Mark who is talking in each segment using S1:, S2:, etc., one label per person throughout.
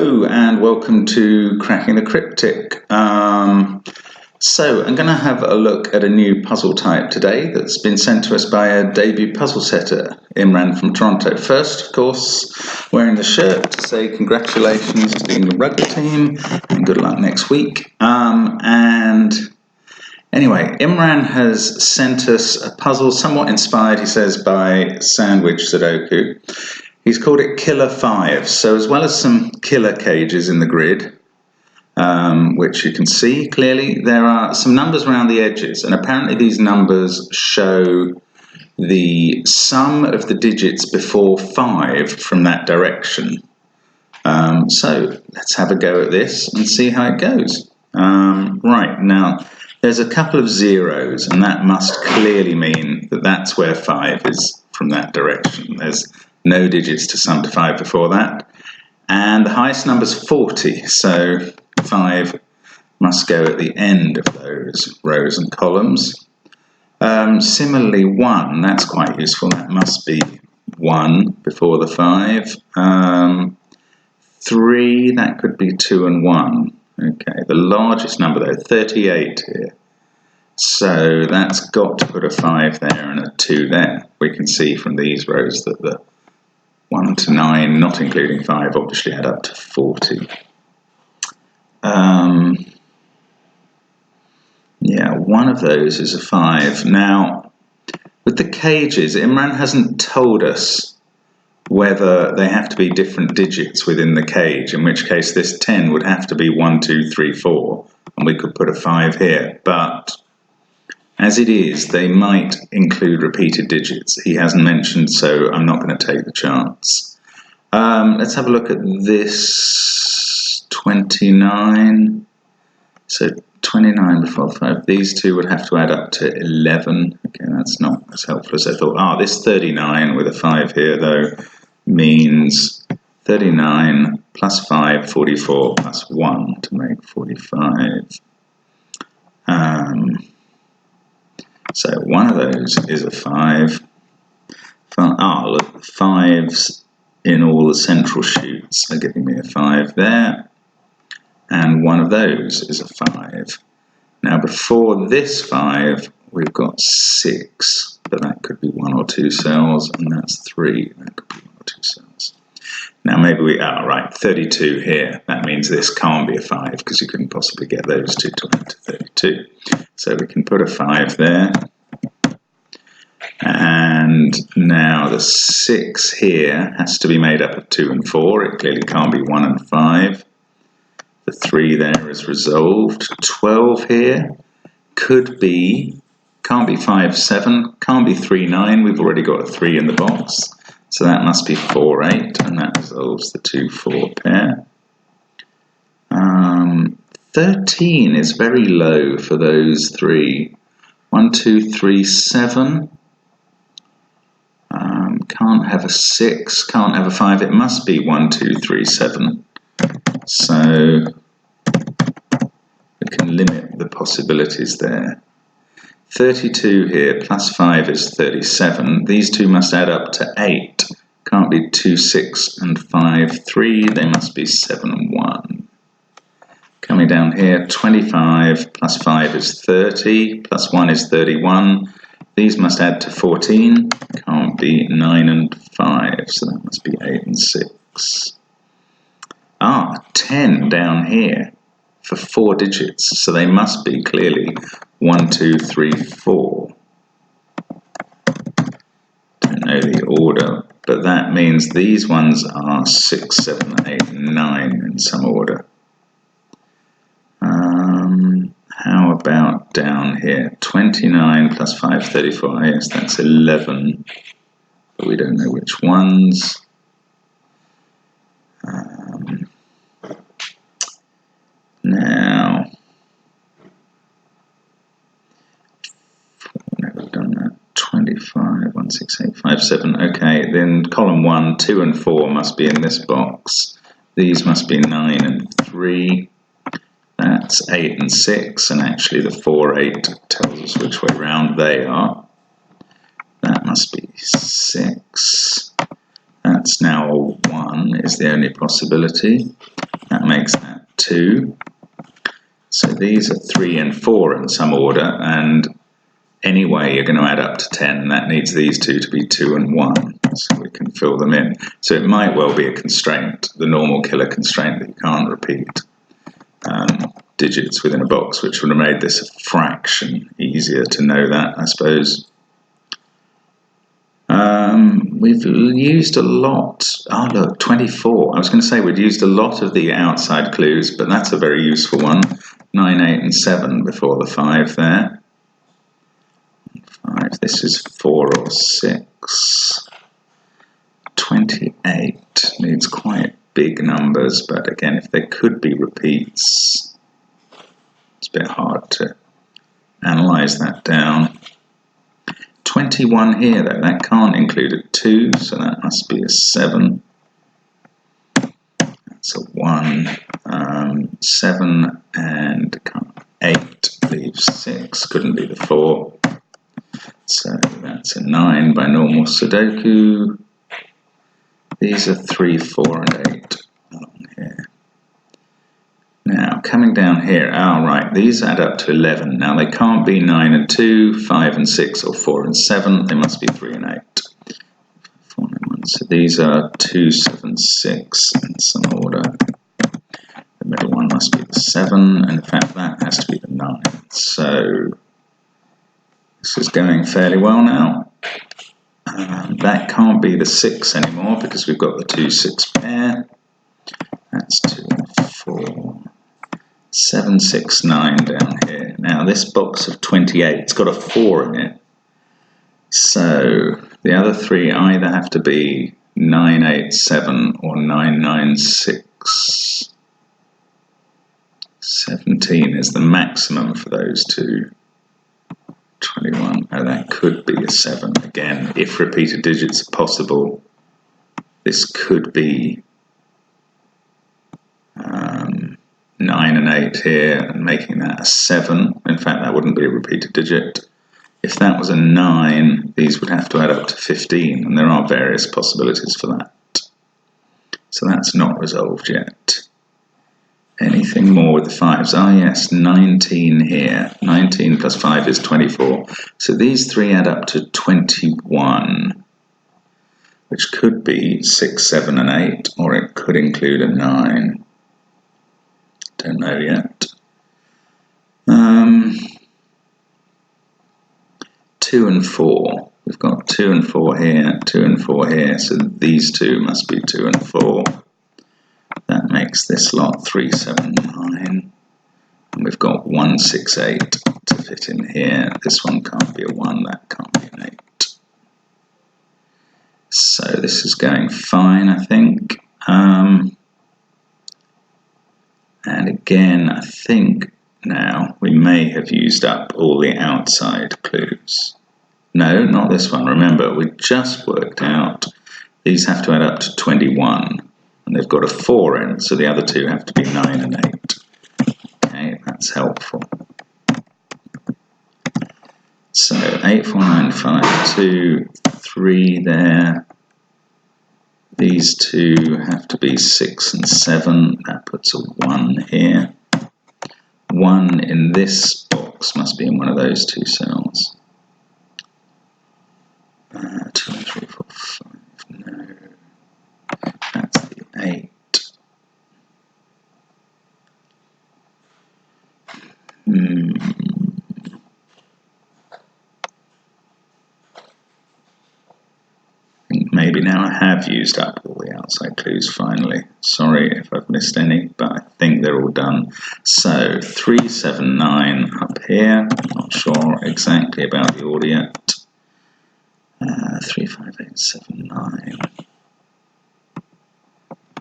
S1: Hello and welcome to Cracking the Cryptic. So I'm going to have a look at a new puzzle type today that's been sent to us by a debut puzzle setter, Imran from Toronto. First, of course, wearing the shirt to say congratulations to the England rugby team and good luck next week. And anyway, Imran has sent us a puzzle somewhat inspired, he says, by Sandwich Sudoku. He's called it Killer 5. So as well as some killer cages in the grid, which you can see clearly, there are some numbers around the edges, and apparently these numbers show the sum of the digits before 5 from that direction. So let's have a go at this and see how it goes. Right, now there's a couple of zeros, and that must clearly mean that that's where 5 is from that direction. There's no digits to sum to 5 before that. And the highest number is 40, so 5 must go at the end of those rows and columns. Similarly, 1, that's quite useful. That must be 1 before the 5. 3, that could be 2 and 1. Okay, the largest number though, 38 here. So that's got to put a 5 there and a 2 there. We can see from these rows that the 1 to 9, not including 5, obviously add up to 40. Yeah, one of those is a 5. Now, with the cages, Imran hasn't told us whether they have to be different digits within the cage, in which case this 10 would have to be 1, 2, 3, 4, and we could put a 5 here. But as it is, they might include repeated digits. He hasn't mentioned, so I'm not going to take the chance. Let's have a look at this 29. So 29 before 5. These two would have to add up to 11. Okay, that's not as helpful as I thought. This 39 with a 5 here, though, means 39 plus 5, 44, plus 1 to make 45. So one of those is a 5. Look, 5s in all the central shoots are giving me a 5 there. And one of those is a 5. Now before this 5, we've got 6, but that could be 1 or 2 cells, and that's 3, that could be 1 or 2 cells. Now maybe we are right, 32 here. That means this can't be a 5 because you couldn't possibly get those two to add to 32. So we can put a 5 there. And now the 6 here has to be made up of 2 and 4. It clearly can't be 1 and 5. The 3 there is resolved. 12 here can't be 5, 7, can't be 3, 9. We've already got a 3 in the box. So that must be 4, 8, and that resolves the 2, 4 pair. 13 is very low for those 3. 1, 2, 3, 7. Can't have a 6, can't have a 5. It must be 1, 2, 3, 7. So we can limit the possibilities there. 32 here plus 5 is 37. These two must add up to 8. Can't be 2, 6 and 5, 3. They must be 7 and 1. Coming down here, 25 plus 5 is 30, plus 1 is 31. These must add to 14. Can't be 9 and 5, so that must be 8 and 6. 10 down here for 4 digits, so they must be clearly 1, 2, 3, 4. Don't know the order, but that means these ones are 6, 7, 8, 9 in some order. How about down here? 29 plus 5, 34. Yes, that's 11, but we don't know which ones. Now, never done that. 25, 1, 6, 8, 5, 7. Okay, then column 1, 2 and 4 must be in this box. These must be 9 and 3. That's 8 and 6, and actually the 4, 8 tells us which way round they are. That must be 6. That's now a 1 is the only possibility. That makes that 2. So these are 3 and 4 in some order, and anyway you're going to add up to 10. That needs these two to be 2 and 1, so we can fill them in. So it might well be a constraint, the normal killer constraint, that you can't repeat digits within a box, which would have made this a fraction easier to know that, I suppose. We've used a lot. Oh look, 24. I was going to say we'd used a lot of the outside clues, but that's a very useful one. 9, 8 and 7 before the 5 there. 5. This is 4 or 6. 28 needs quite big numbers, but again, if there could be repeats, it's a bit hard to analyse that down. 21 here though, that can't include a 2, so that must be a 7. That's a 1. 7 and 8 leaves 6, couldn't be the 4. So that's a 9 by normal Sudoku. These are 3, 4 and 8 along here. Now coming down here, right, these add up to 11. Now they can't be 9 and 2, 5 and 6 or 4 and 7, they must be 3 and 8. 4 and 1. So these are 2, 7, 6 in some order. The middle one must be the 7, and in fact that has to be the 9. So this is going fairly well now. That can't be the 6 anymore because we've got the 2, 6 pair. That's 2 and 4. 7, 6, 9 down here. Now this box of 28, it's got a 4 in it. So the other 3 either have to be 9, 8, 7 or 9, 9, 6. 17 is the maximum for those two. 21, oh, that could be a 7. Again, if repeated digits are possible, this could be 9 and 8 here, and making that a 7. In fact, that wouldn't be a repeated digit. If that was a 9, these would have to add up to 15, and there are various possibilities for that. So that's not resolved yet. Anything more with the 5s? Ah, yes, 19 here. 19 plus 5 is 24. So these 3 add up to 21, which could be 6, 7, and 8, or it could include a 9. Don't know yet. 2 and 4. We've got 2 and 4 here, 2 and 4 here, so these two must be 2 and 4. That makes this lot 3, 7, 9. And we've got 1, 6, 8 to fit in here. This one can't be a 1, that can't be an 8. So this is going fine, I think. And again, I think now we may have used up all the outside clues. No, not this one. Remember, we just worked out these have to add up to 21. And they've got a 4 in, so the other two have to be 9 and 8. Okay, that's helpful. So 8, 4, 9, 5, 2, 3 there. These two have to be 6 and 7. That puts a 1 here. 1 in this box must be in one of those two cells. 2, 3, 4, 5. No. That's the 8. I think maybe now I have used up all the outside clues finally. Sorry if I've missed any, but I think they're all done. So 3, 7, 9 up here. Not sure exactly about the order yet. 3, 5, 8, 7, 9.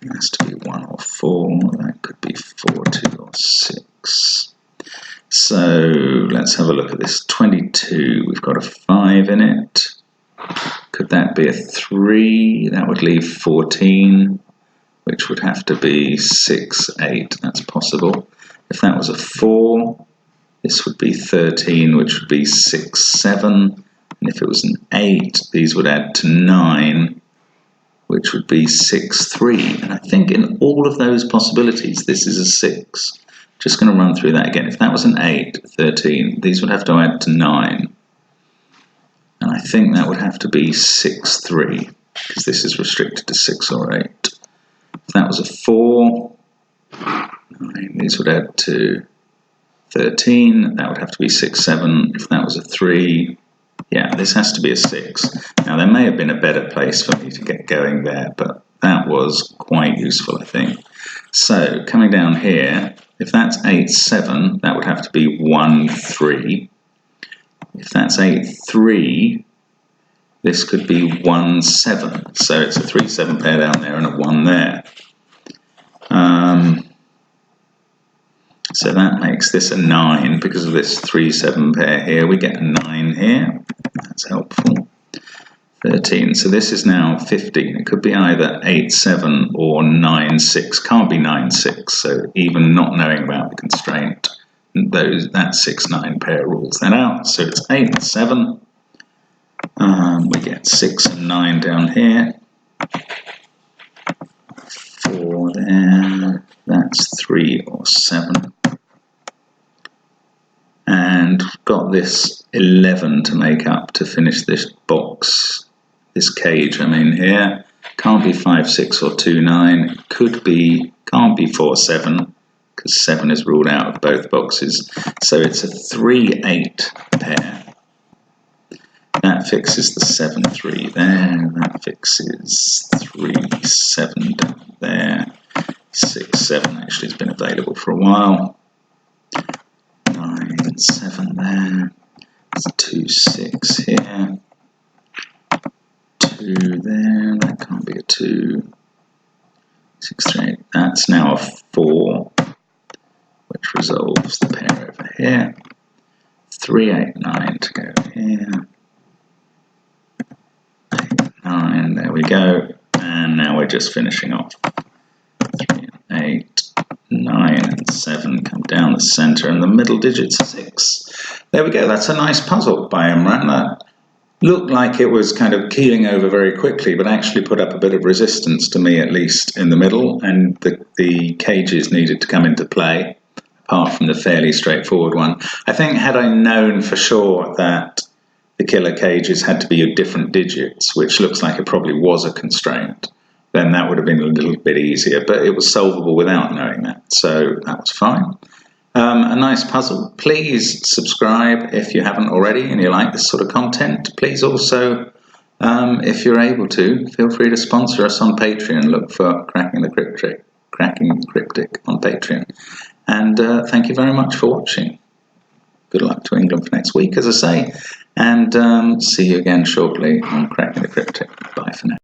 S1: It has to be 1 or 4. That could be 4, 2 or 6. So let's have a look at this. 22. We've got a 5 in it. Could that be a 3? That would leave 14, which would have to be 6, 8. That's possible. If that was a 4, this would be 13, which would be 6, 7. And if it was an 8, these would add to 9, which would be 6, 3. And I think in all of those possibilities, this is a 6. Just going to run through that again. If that was an 8, 13, these would have to add to 9. And I think that would have to be 6, 3, because this is restricted to 6 or 8. If that was a 4, 9, these would add to 13. That would have to be 6, 7. If that was a 3, yeah, this has to be a 6. Now, there may have been a better place for me to get going there, but that was quite useful, I think. So, coming down here, if that's 8, 7, that would have to be 1, 3. If that's 8, 3, this could be 1, 7. So it's a 3, 7 pair down there and a 1 there. So that makes this a 9 because of this 3, 7 pair here. We get a 9 here. That's helpful. 13. So this is now 15. It could be either 8, 7 or 9, 6. Can't be 9, 6. So even not knowing about the constraint, that 6, 9 pair rules that out. So it's 8, 7. We get 6 and 9 down here. 4 there. That's 3 or 7. And we've got this 11 to make up to finish this box, this cage I'm in here. Can't be 5, 6 or 2, 9. Can't be 4, 7, because 7 is ruled out of both boxes. So it's a 3, 8 pair. That fixes the 7, 3 there. That fixes 3, 7 down there. 6, 7 actually has been available for a while. 9, 7 there. 2, 6 here. 2 there. That can't be a 2. 6, 3, 8. That's now a 4, which resolves the pair over here. 3, 8, 9 to go here. 8, 9, there we go. And now we're just finishing off. 3, 8, 9 and 7 come down the center, and the middle digit's 6. There we go. That's a nice puzzle by Imran. That looked like it was kind of keeling over very quickly, but actually put up a bit of resistance to me, at least in the middle, and the cages needed to come into play, apart from the fairly straightforward one. I think had I known for sure that the killer cages had to be different digits, which looks like it probably was a constraint, then that would have been a little bit easier, but it was solvable without knowing that, so that was fine. A nice puzzle. Please subscribe if you haven't already and you like this sort of content. Please also, if you're able to, feel free to sponsor us on Patreon. Look for Cracking the Cryptic on Patreon. And thank you very much for watching. Good luck to England for next week, as I say, and see you again shortly on Cracking the Cryptic. Bye for now.